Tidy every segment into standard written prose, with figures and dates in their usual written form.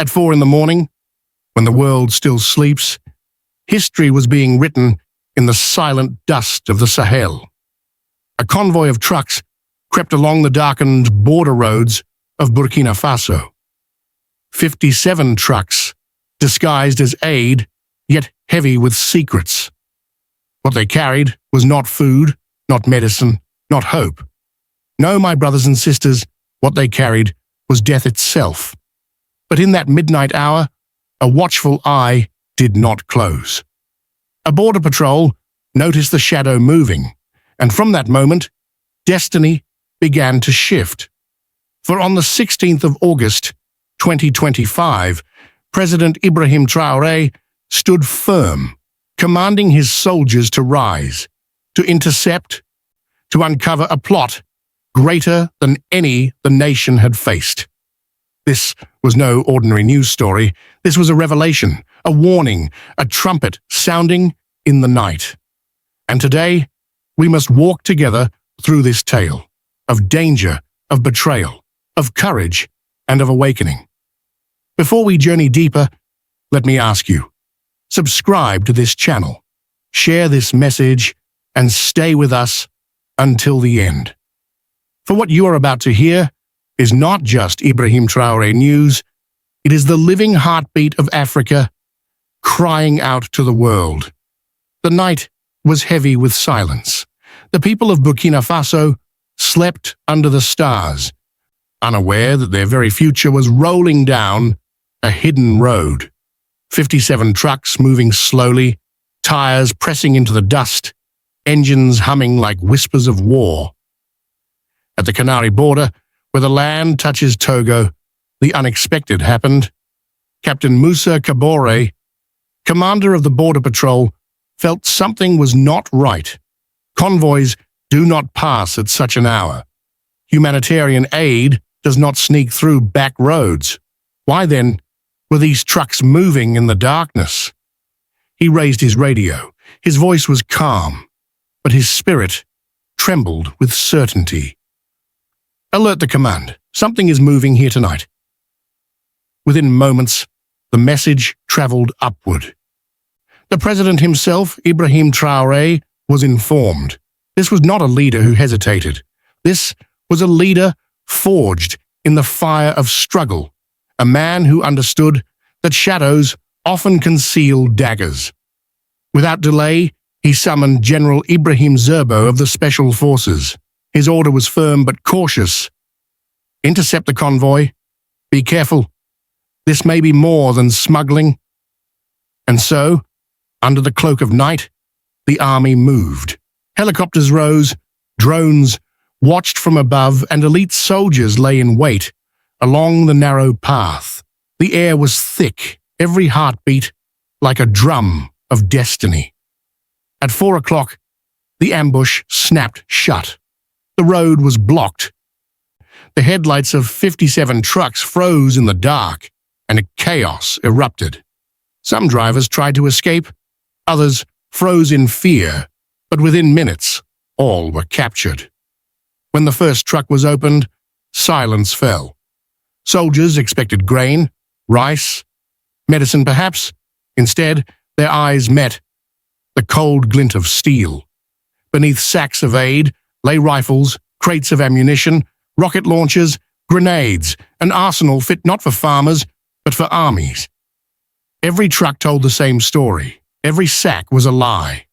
At 4 in the morning, when the world still sleeps, history was being written in the silent dust of the Sahel. A convoy of trucks crept along the darkened border roads of Burkina Faso. 57 trucks, disguised as aid, yet heavy with secrets. What they carried was not food, not medicine, not hope. No, my brothers and sisters, what they carried was death itself. But in that midnight hour, a watchful eye did not close. A border patrol noticed the shadow moving, and from that moment, destiny began to shift. For on the 16th of August, 2025, President Ibrahim Traoré stood firm, commanding his soldiers to rise, to intercept, to uncover a plot greater than any the nation had faced. This was no ordinary news story. This was a revelation, a warning, a trumpet sounding in the night. And today, we must walk together through this tale of danger, of betrayal, of courage, and of awakening. Before we journey deeper, let me ask you, subscribe to this channel, share this message, and stay with us until the end. For what you are about to hear is not just Ibrahim Traoré news, it is the living heartbeat of Africa crying out to the world. The night was heavy with silence. The people of Burkina Faso slept under the stars, unaware that their very future was rolling down a hidden road. 57 trucks moving slowly, tires pressing into the dust, engines humming like whispers of war. At the Canary border, where the land touches Togo, the unexpected happened. Captain Moussa Kabore, commander of the border patrol, felt something was not right. Convoys do not pass at such an hour. Humanitarian aid does not sneak through back roads. Why then were these trucks moving in the darkness? He raised his radio. His voice was calm, but his spirit trembled with certainty. Alert the command. Something is moving here tonight. Within moments, the message traveled upward. The president himself, Ibrahim Traoré, was informed. This was not a leader who hesitated. This was a leader forged in the fire of struggle, a man who understood that shadows often conceal daggers. Without delay, he summoned General Ibrahim Zerbo of the Special Forces. His order was firm but cautious. Intercept the convoy. Be careful. This may be more than smuggling. And so, under the cloak of night, the army moved. Helicopters rose, drones watched from above, and elite soldiers lay in wait along the narrow path. The air was thick, every heartbeat like a drum of destiny. At 4 o'clock, the ambush snapped shut. The road was blocked. The headlights of 57 trucks froze in the dark, and a chaos erupted. Some drivers tried to escape, others froze in fear, but within minutes, all were captured. When the first truck was opened, silence fell. Soldiers expected grain, rice, medicine perhaps. Instead, their eyes met the cold glint of steel. Beneath sacks of aid lay rifles, crates of ammunition, rocket launchers, grenades, an arsenal fit not for farmers, but for armies. Every truck told the same story. Every sack was a lie.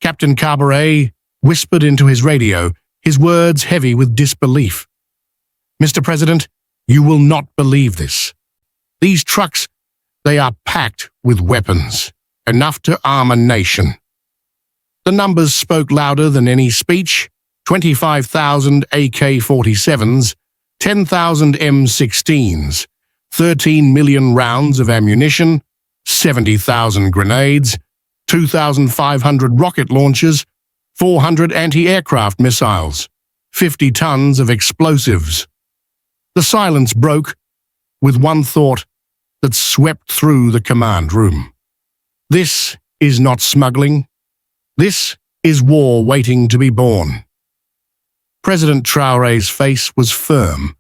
Captain Kabore whispered into his radio, his words heavy with disbelief. "Mr. President, you will not believe this. These trucks, they are packed with weapons, enough to arm a nation." The numbers spoke louder than any speech. 25,000 AK-47s, 10,000 M16s, 13 million rounds of ammunition, 70,000 grenades, 2,500 rocket launchers, 400 anti-aircraft missiles, 50 tons of explosives. The silence broke with one thought that swept through the command room. This is not smuggling. This is war waiting to be born. President Traoré's face was firm.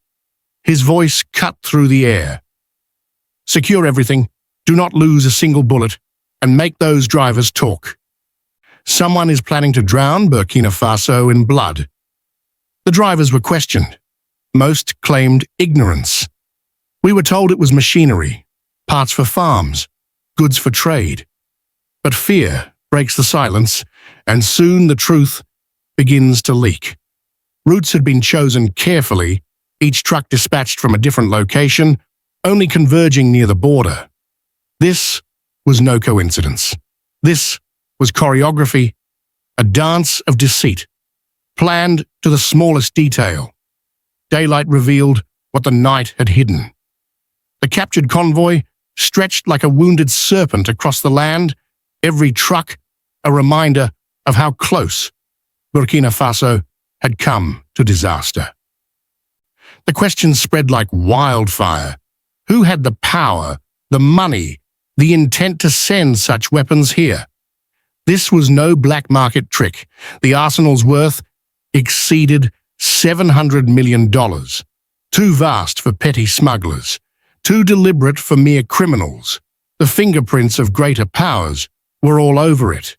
His voice cut through the air. Secure everything, do not lose a single bullet, and make those drivers talk. Someone is planning to drown Burkina Faso in blood. The drivers were questioned. Most claimed ignorance. We were told it was machinery, parts for farms, goods for trade. But fear breaks the silence, and soon the truth begins to leak. Routes had been chosen carefully, each truck dispatched from a different location, only converging near the border. This was no coincidence. This was choreography, a dance of deceit, planned to the smallest detail. Daylight revealed what the night had hidden. The captured convoy stretched like a wounded serpent across the land, every truck a reminder of how close Burkina Faso had come to disaster. The questions spread like wildfire. Who had the power, the money, the intent to send such weapons here? This was no black market trick. The arsenal's worth exceeded $700 million. Too vast for petty smugglers, too deliberate for mere criminals. The fingerprints of greater powers were all over it.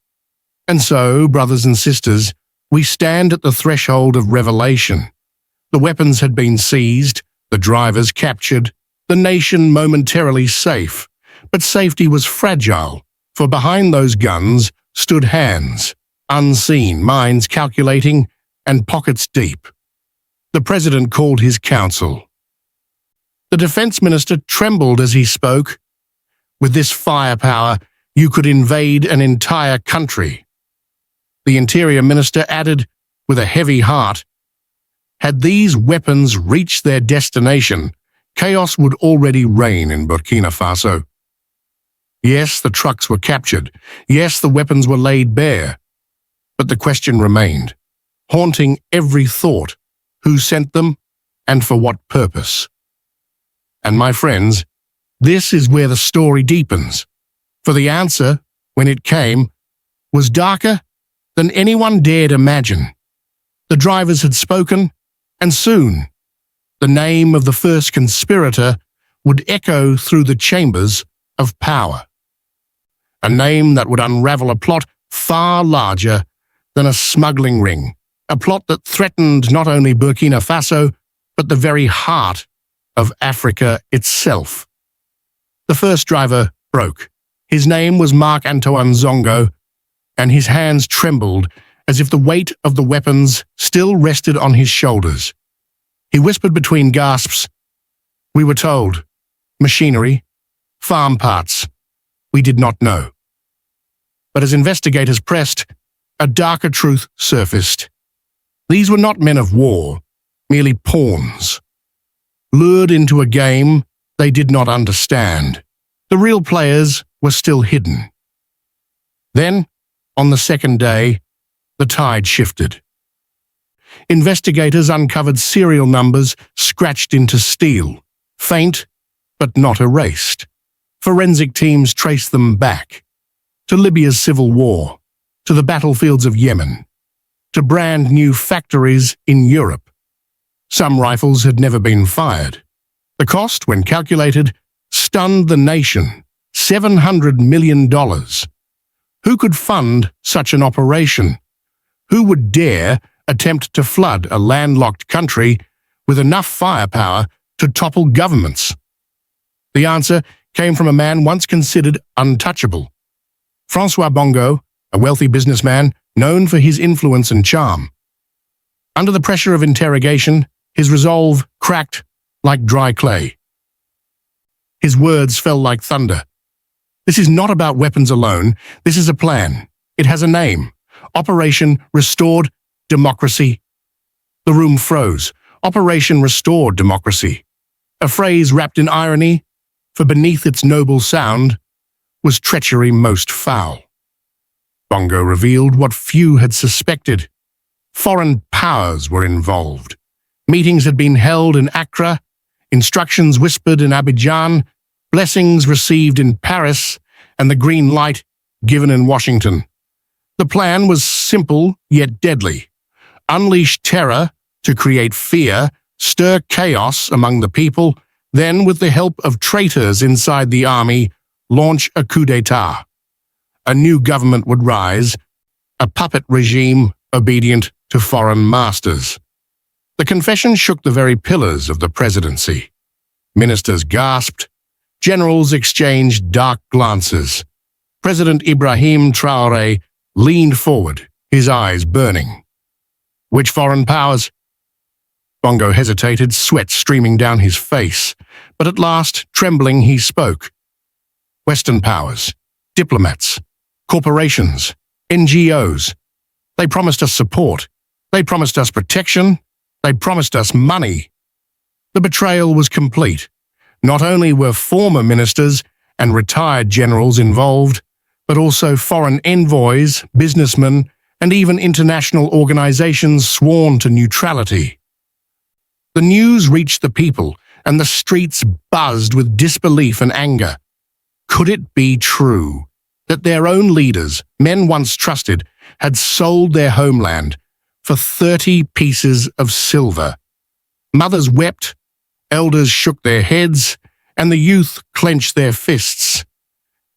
And so, brothers and sisters, we stand at the threshold of revelation. The weapons had been seized, the drivers captured, the nation momentarily safe. But safety was fragile, for behind those guns stood hands, unseen, minds calculating, and pockets deep. The president called his council. The defense minister trembled as he spoke. With this firepower, you could invade an entire country. The interior minister added, with a heavy heart, had these weapons reached their destination, chaos would already reign in Burkina Faso. Yes, the trucks were captured. Yes, the weapons were laid bare. But the question remained, haunting every thought: who sent them and for what purpose? And my friends, this is where the story deepens. For the answer, when it came, was darker than anyone dared imagine. The drivers had spoken, and soon the name of the first conspirator would echo through the chambers of power. A name that would unravel a plot far larger than a smuggling ring, a plot that threatened not only Burkina Faso, but the very heart of Africa itself. The first driver broke. His name was Marc-Antoine Zongo, and his hands trembled as if the weight of the weapons still rested on his shoulders. He whispered between gasps, "We were told. Machinery, farm parts. We did not know." But as investigators pressed, a darker truth surfaced. These were not men of war, merely pawns. Lured into a game they did not understand. The real players were still hidden. Then, on the second day, the tide shifted. Investigators uncovered serial numbers scratched into steel, faint but not erased. Forensic teams traced them back to Libya's civil war, to the battlefields of Yemen, to brand new factories in Europe. Some rifles had never been fired. The cost, when calculated, stunned the nation: $700 million. Who could fund such an operation? Who would dare attempt to flood a landlocked country with enough firepower to topple governments? The answer came from a man once considered untouchable. François Bongo, a wealthy businessman known for his influence and charm. Under the pressure of interrogation, his resolve cracked like dry clay. His words fell like thunder. "This is not about weapons alone. This is a plan. It has a name. Operation Restored Democracy." The room froze. Operation Restored Democracy. A phrase wrapped in irony, for beneath its noble sound was treachery most foul. Bongo revealed what few had suspected. Foreign powers were involved. Meetings had been held in Accra, instructions whispered in Abidjan, blessings received in Paris, and the green light given in Washington. The plan was simple yet deadly. Unleash terror to create fear, stir chaos among the people, then, with the help of traitors inside the army, launch a coup d'etat. A new government would rise, a puppet regime obedient to foreign masters. The confession shook the very pillars of the presidency. Ministers gasped. Generals exchanged dark glances. President Ibrahim Traoré leaned forward, his eyes burning. Which foreign powers? Bongo hesitated, sweat streaming down his face, but at last, trembling, he spoke. Western powers, diplomats, corporations, NGOs. They promised us support. They promised us protection. They promised us money. The betrayal was complete. Not only were former ministers and retired generals involved, but also foreign envoys, businessmen, and even international organizations sworn to neutrality. The news reached the people, and the streets buzzed with disbelief and anger. Could it be true that their own leaders, men once trusted, had sold their homeland for 30 pieces of silver? Mothers wept, elders shook their heads, and the youth clenched their fists.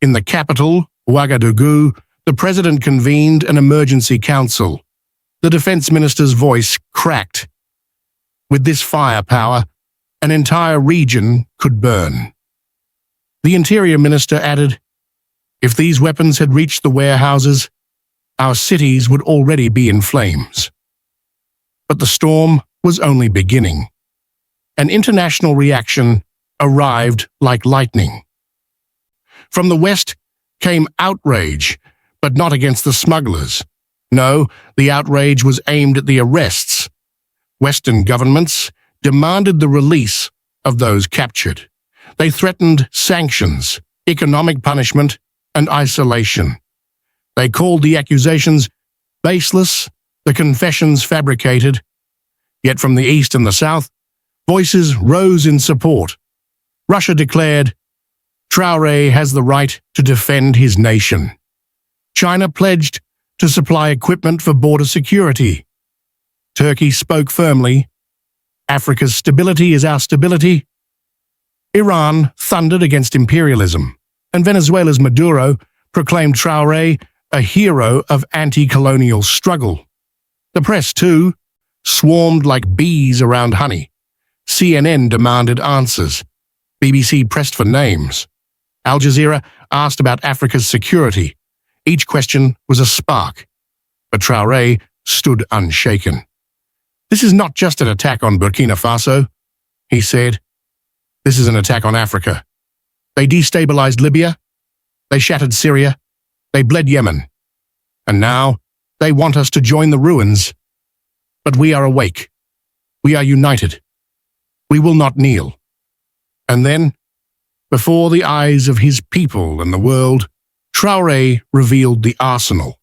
In the capital, Ouagadougou, the president convened an emergency council. The defense minister's voice cracked. With this firepower, an entire region could burn. The interior minister added, if these weapons had reached the warehouses, our cities would already be in flames. But the storm was only beginning. An international reaction arrived like lightning. From the west came outrage, but not against the smugglers. No, the outrage was aimed at the arrests. Western governments demanded the release of those captured. They threatened sanctions, economic punishment, and isolation. They called the accusations baseless, the confessions fabricated. Yet from the east and the south, voices rose in support. Russia declared, Traore has the right to defend his nation. China pledged to supply equipment for border security. Turkey spoke firmly, Africa's stability is our stability. Iran thundered against imperialism, and Venezuela's Maduro proclaimed Traore a hero of anti-colonial struggle. The press, too, swarmed like bees around honey. CNN demanded answers. BBC pressed for names. Al Jazeera asked about Africa's security. Each question was a spark. But Traore stood unshaken. This is not just an attack on Burkina Faso, he said. This is an attack on Africa. They destabilized Libya. They shattered Syria. They bled Yemen. And now they want us to join the ruins. But we are awake. We are united. We will not kneel. And then, before the eyes of his people and the world, Traore revealed the arsenal.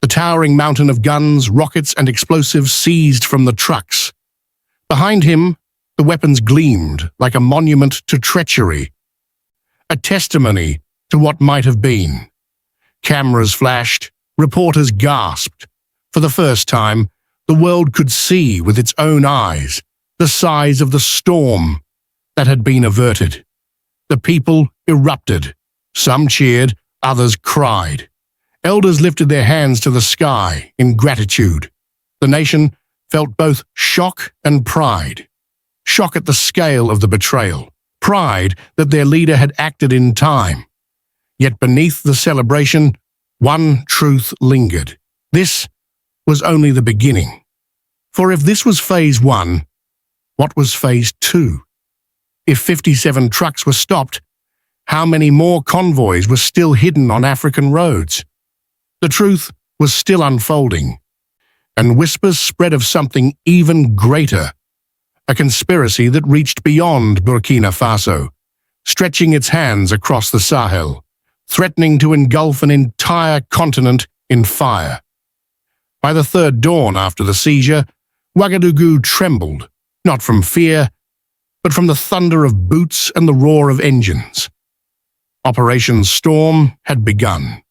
The towering mountain of guns, rockets, and explosives seized from the trucks. Behind him, the weapons gleamed like a monument to treachery, a testimony to what might have been. Cameras flashed, reporters gasped. For the first time, the world could see with its own eyes the size of the storm that had been averted. The people erupted. Some cheered, others cried. Elders lifted their hands to the sky in gratitude. The nation felt both shock and pride. Shock at the scale of the betrayal. Pride that their leader had acted in time. Yet beneath the celebration, one truth lingered. This was only the beginning. For if this was phase 1, what was phase 2? If 57 trucks were stopped, how many more convoys were still hidden on African roads? The truth was still unfolding, and whispers spread of something even greater, a conspiracy that reached beyond Burkina Faso, stretching its hands across the Sahel, threatening to engulf an entire continent in fire. By the third dawn after the seizure, Ouagadougou trembled, not from fear, but from the thunder of boots and the roar of engines. Operation Storm had begun.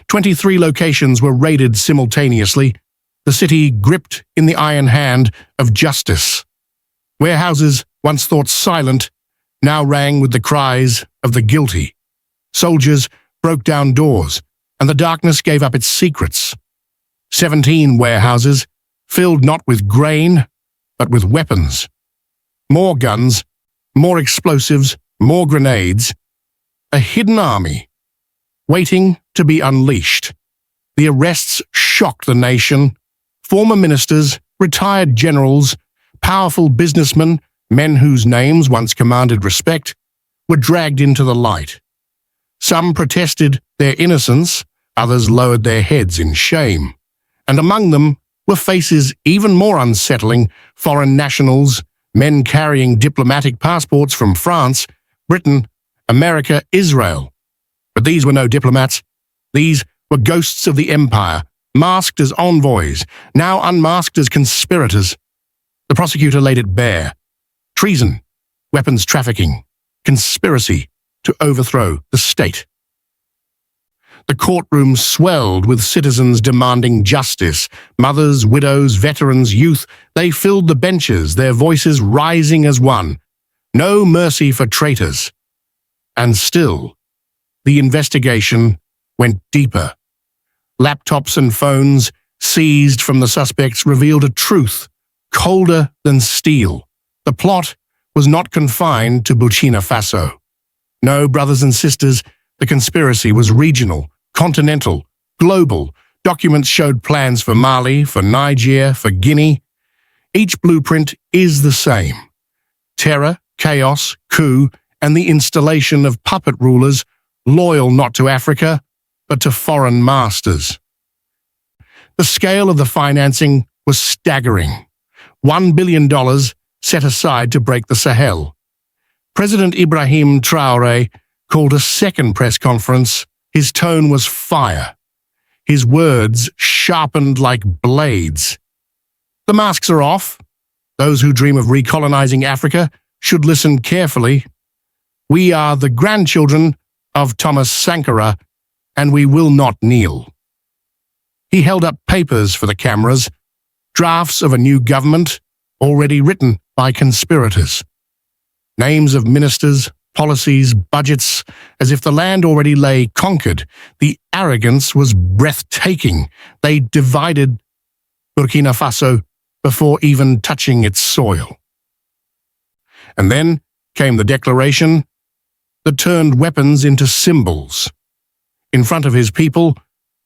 23 locations were raided simultaneously, the city gripped in the iron hand of justice. Warehouses, once thought silent, now rang with the cries of the guilty. Soldiers broke down doors, and the darkness gave up its secrets. 17 warehouses, filled not with grain, but with weapons. More guns, more explosives, more grenades. A hidden army, waiting to be unleashed. The arrests shocked the nation. Former ministers, retired generals, powerful businessmen, men whose names once commanded respect, were dragged into the light. Some protested their innocence, others lowered their heads in shame. And among them were faces even more unsettling, foreign nationals, men carrying diplomatic passports from France, Britain, America, Israel. But these were no diplomats. These were ghosts of the empire, masked as envoys, now unmasked as conspirators. The prosecutor laid it bare. Treason, weapons trafficking, conspiracy to overthrow the state. The courtroom swelled with citizens demanding justice. Mothers, widows, veterans, youth, they filled the benches, their voices rising as one. No mercy for traitors. And still, the investigation went deeper. Laptops and phones seized from the suspects revealed a truth colder than steel. The plot was not confined to Burkina Faso. No, brothers and sisters, the conspiracy was regional, continental, global. Documents showed plans for Mali, for Niger, for Guinea. Each blueprint is the same. Terror, chaos, coup, and the installation of puppet rulers loyal not to Africa, but to foreign masters. The scale of the financing was staggering. $1 billion set aside to break the Sahel. President Ibrahim Traoré called a second press conference. His tone was fire. His words sharpened like blades. The masks are off. Those who dream of recolonizing Africa should listen carefully. We are the grandchildren of Thomas Sankara, and we will not kneel. He held up papers for the cameras, drafts of a new government already written by conspirators. Names of ministers, policies, budgets, as if the land already lay conquered. The arrogance was breathtaking. They divided Burkina Faso before even touching its soil. And then came the declaration that turned weapons into symbols. In front of his people,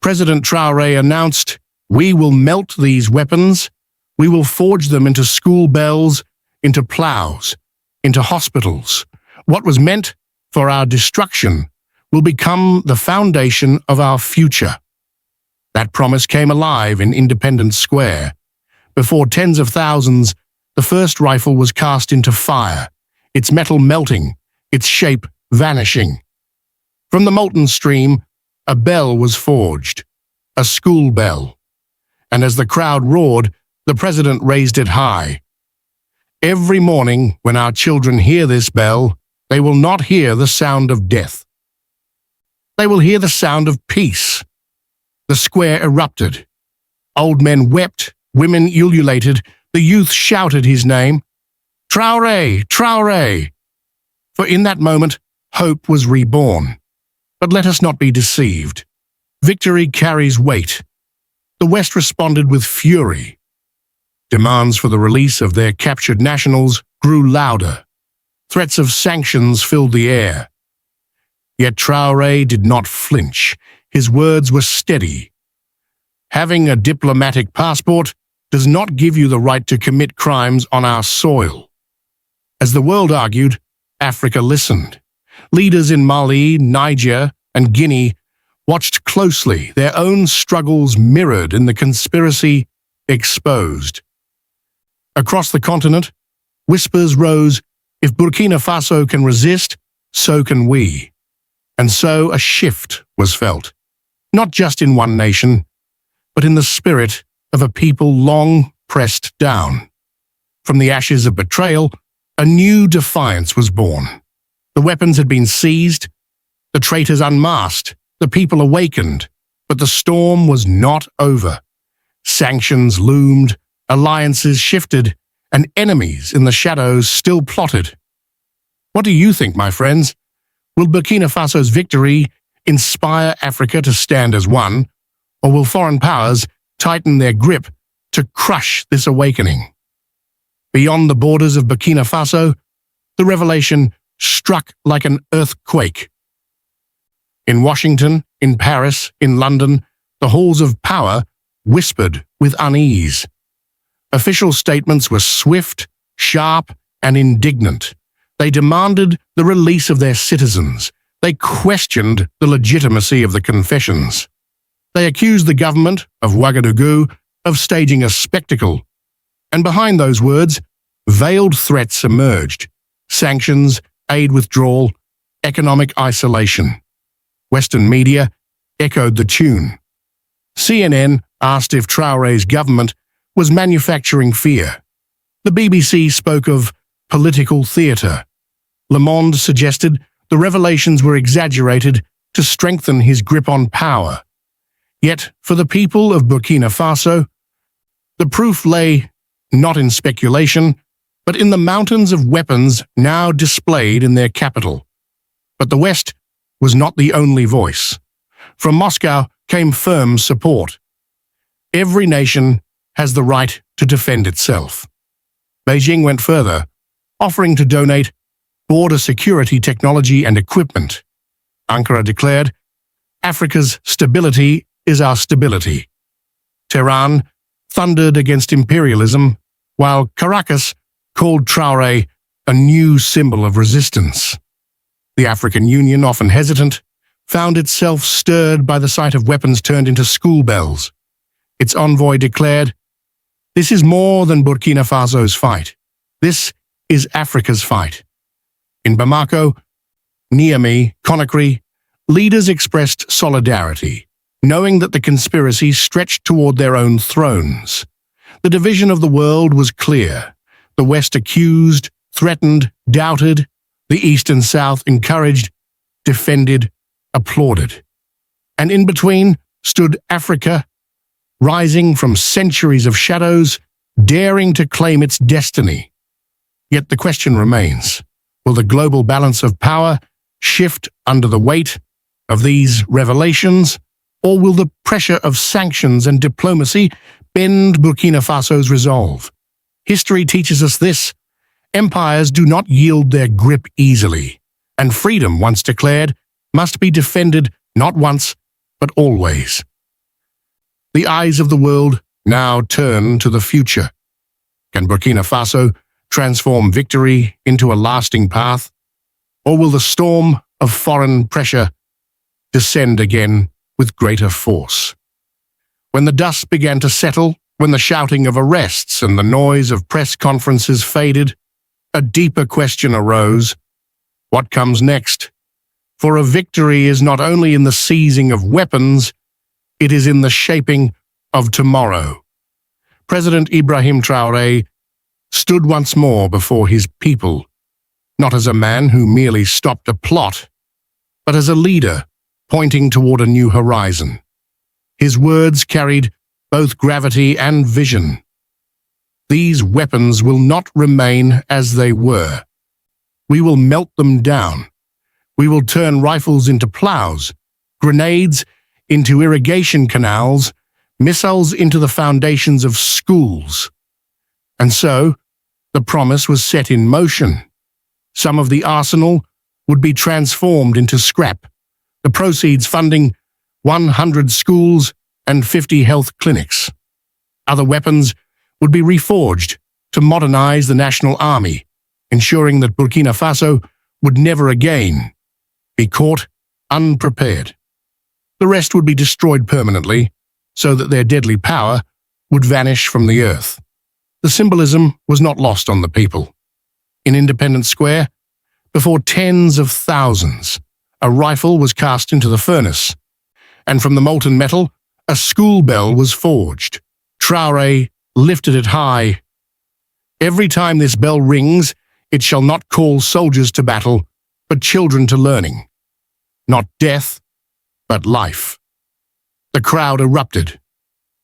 President Traoré announced, "We will melt these weapons. We will forge them into school bells, into plows, into hospitals. What was meant for our destruction will become the foundation of our future." That promise came alive in Independence Square. Before tens of thousands, the first rifle was cast into fire, its metal melting, its shape vanishing. From the molten stream, a bell was forged, a school bell. And as the crowd roared, the president raised it high. Every morning, when our children hear this bell, they will not hear the sound of death. They will hear the sound of peace. The square erupted. Old men wept, women ululated, the youth shouted his name, "Traoré, Traoré!" For in that moment, hope was reborn. But let us not be deceived. Victory carries weight. The West responded with fury. Demands for the release of their captured nationals grew louder. Threats of sanctions filled the air. Yet Traoré did not flinch. His words were steady. Having a diplomatic passport does not give you the right to commit crimes on our soil. As the world argued, Africa listened. Leaders in Mali, Niger, and Guinea watched closely, their own struggles mirrored in the conspiracy exposed. Across the continent, whispers rose, "If Burkina Faso can resist, so can we." And so a shift was felt, not just in one nation, but in the spirit of a people long pressed down. From the ashes of betrayal, a new defiance was born. The weapons had been seized, the traitors unmasked, the people awakened, but the storm was not over. Sanctions loomed, alliances shifted, and enemies in the shadows still plotted. What do you think, my friends? Will Burkina Faso's victory inspire Africa to stand as one, or will foreign powers tighten their grip to crush this awakening? Beyond the borders of Burkina Faso, the revelation struck like an earthquake. In Washington, in Paris, in London, the halls of power whispered with unease. Official statements were swift, sharp, and indignant. They demanded the release of their citizens. They questioned the legitimacy of the confessions. They accused the government of Ouagadougou of staging a spectacle. And behind those words, veiled threats emerged. Sanctions, aid withdrawal, economic isolation. Western media echoed the tune. CNN asked if Traoré's government was manufacturing fear. The BBC spoke of political theatre. Le Monde suggested the revelations were exaggerated to strengthen his grip on power. Yet, for the people of Burkina Faso, the proof lay not in speculation, but in the mountains of weapons now displayed in their capital. But the West was not the only voice. From Moscow came firm support. Every nation has the right to defend itself. Beijing went further, offering to donate border security technology and equipment. Ankara declared, "Africa's stability is our stability." Tehran thundered against imperialism, while Caracas called Traoré a new symbol of resistance. The African Union, often hesitant, found itself stirred by the sight of weapons turned into school bells. Its envoy declared, "This is more than Burkina Faso's fight. This is Africa's fight." In Bamako, Niamey, Conakry, leaders expressed solidarity, knowing that the conspiracy stretched toward their own thrones. The division of the world was clear. The West accused, threatened, doubted. The East and South encouraged, defended, applauded. And in between stood Africa, rising from centuries of shadows, daring to claim its destiny. Yet the question remains, will the global balance of power shift under the weight of these revelations, or will the pressure of sanctions and diplomacy bend Burkina Faso's resolve? History teaches us this: empires do not yield their grip easily, and freedom, once declared, must be defended not once, but always. The eyes of the world now turn to the future. Can Burkina Faso transform victory into a lasting path, or will the storm of foreign pressure descend again with greater force? When the dust began to settle, when the shouting of arrests and the noise of press conferences faded, a deeper question arose: what comes next? For a victory is not only in the seizing of weapons, it is in the shaping of tomorrow. President Ibrahim Traoré stood once more before his people, not as a man who merely stopped a plot, but as a leader pointing toward a new horizon. His words carried both gravity and vision. These weapons will not remain as they were. We will melt them down. We will turn rifles into plows, grenades into irrigation canals, missiles into the foundations of schools. And so, the promise was set in motion. Some of the arsenal would be transformed into scrap, the proceeds funding 100 schools and 50 health clinics. Other weapons would be reforged to modernize the national army, ensuring that Burkina Faso would never again be caught unprepared. The rest would be destroyed permanently, so that their deadly power would vanish from the earth. The symbolism was not lost on the people. In Independence Square, before tens of thousands, a rifle was cast into the furnace, and from the molten metal, a school bell was forged. Traoré lifted it high. Every time this bell rings, it shall not call soldiers to battle, but children to learning. Not death, but life. The crowd erupted.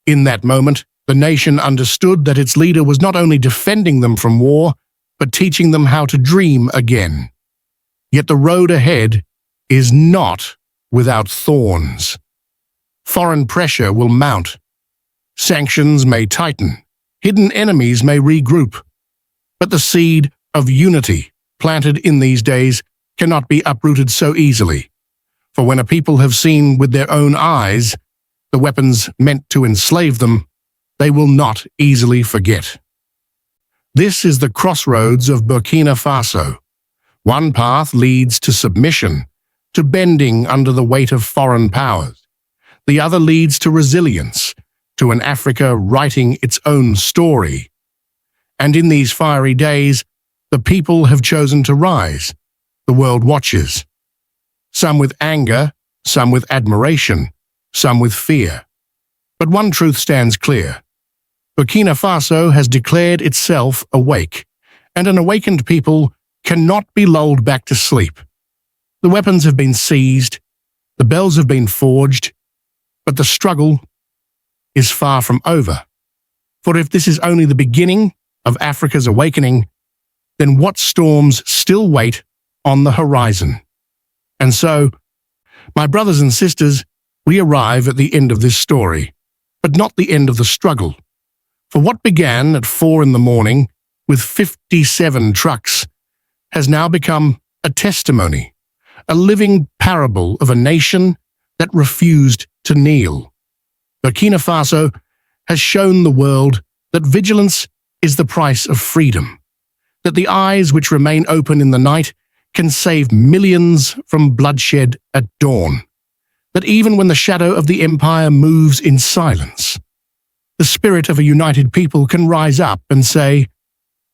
In that moment, the nation understood that its leader was not only defending them from war, but teaching them how to dream again. Yet the road ahead is not without thorns. Foreign pressure will mount. Sanctions may tighten. Hidden enemies may regroup. But the seed of unity planted in these days cannot be uprooted so easily. For when a people have seen with their own eyes the weapons meant to enslave them, they will not easily forget. This is the crossroads of Burkina Faso. One path leads to submission, to bending under the weight of foreign powers. The other leads to resilience, to an Africa writing its own story. And in these fiery days, the people have chosen to rise. The world watches. Some with anger, some with admiration, some with fear. But one truth stands clear. Burkina Faso has declared itself awake, and an awakened people cannot be lulled back to sleep. The weapons have been seized, the bells have been forged, but the struggle is far from over. For if this is only the beginning of Africa's awakening, then what storms still wait on the horizon? And so, my brothers and sisters, we arrive at the end of this story, but not the end of the struggle. For what began at 4 a.m. with 57 trucks has now become a testimony, a living parable of a nation that refused to kneel. Burkina Faso has shown the world that vigilance is the price of freedom, that the eyes which remain open in the night can save millions from bloodshed at dawn, that even when the shadow of the empire moves in silence, the spirit of a united people can rise up and say,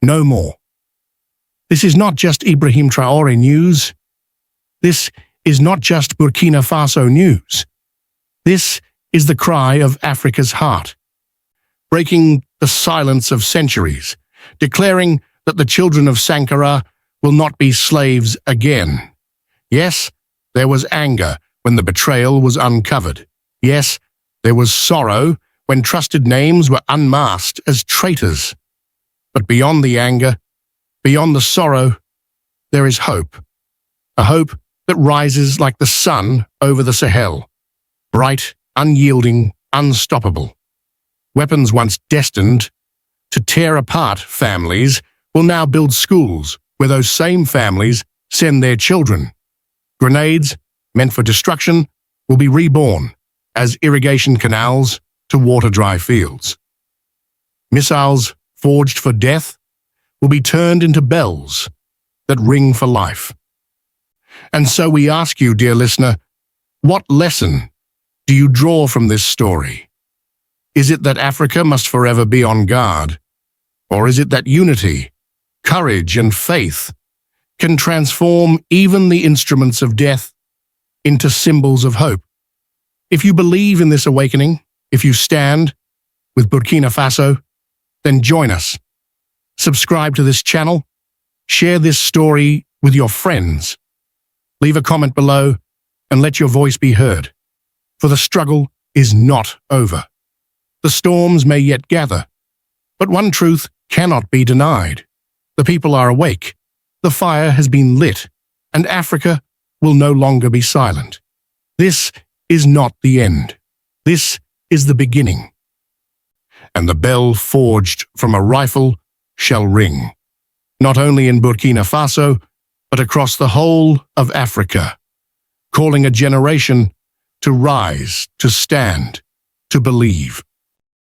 "No more." This is not just Ibrahim Traoré news. This is not just Burkina Faso news. This is the cry of Africa's heart, breaking the silence of centuries, declaring that the children of Sankara will not be slaves again. Yes, there was anger when the betrayal was uncovered. Yes, there was sorrow when trusted names were unmasked as traitors. But beyond the anger, beyond the sorrow, there is hope. A hope that rises like the sun over the Sahel, bright, unyielding, unstoppable. Weapons once destined to tear apart families will now build schools where those same families send their children. Grenades meant for destruction will be reborn as irrigation canals to water dry fields. Missiles forged for death will be turned into bells that ring for life. And so we ask you, dear listener, what lesson do you draw from this story? Is it that Africa must forever be on guard? Or is it that unity, courage, and faith can transform even the instruments of death into symbols of hope? If you believe in this awakening, if you stand with Burkina Faso, then join us. Subscribe to this channel, share this story with your friends, leave a comment below, and let your voice be heard. For the struggle is not over. The storms may yet gather, but one truth cannot be denied. The people are awake, the fire has been lit, and Africa will no longer be silent. This is not the end. This is the beginning. And the bell forged from a rifle shall ring, not only in Burkina Faso, but across the whole of Africa, calling a generation to rise, to stand, to believe.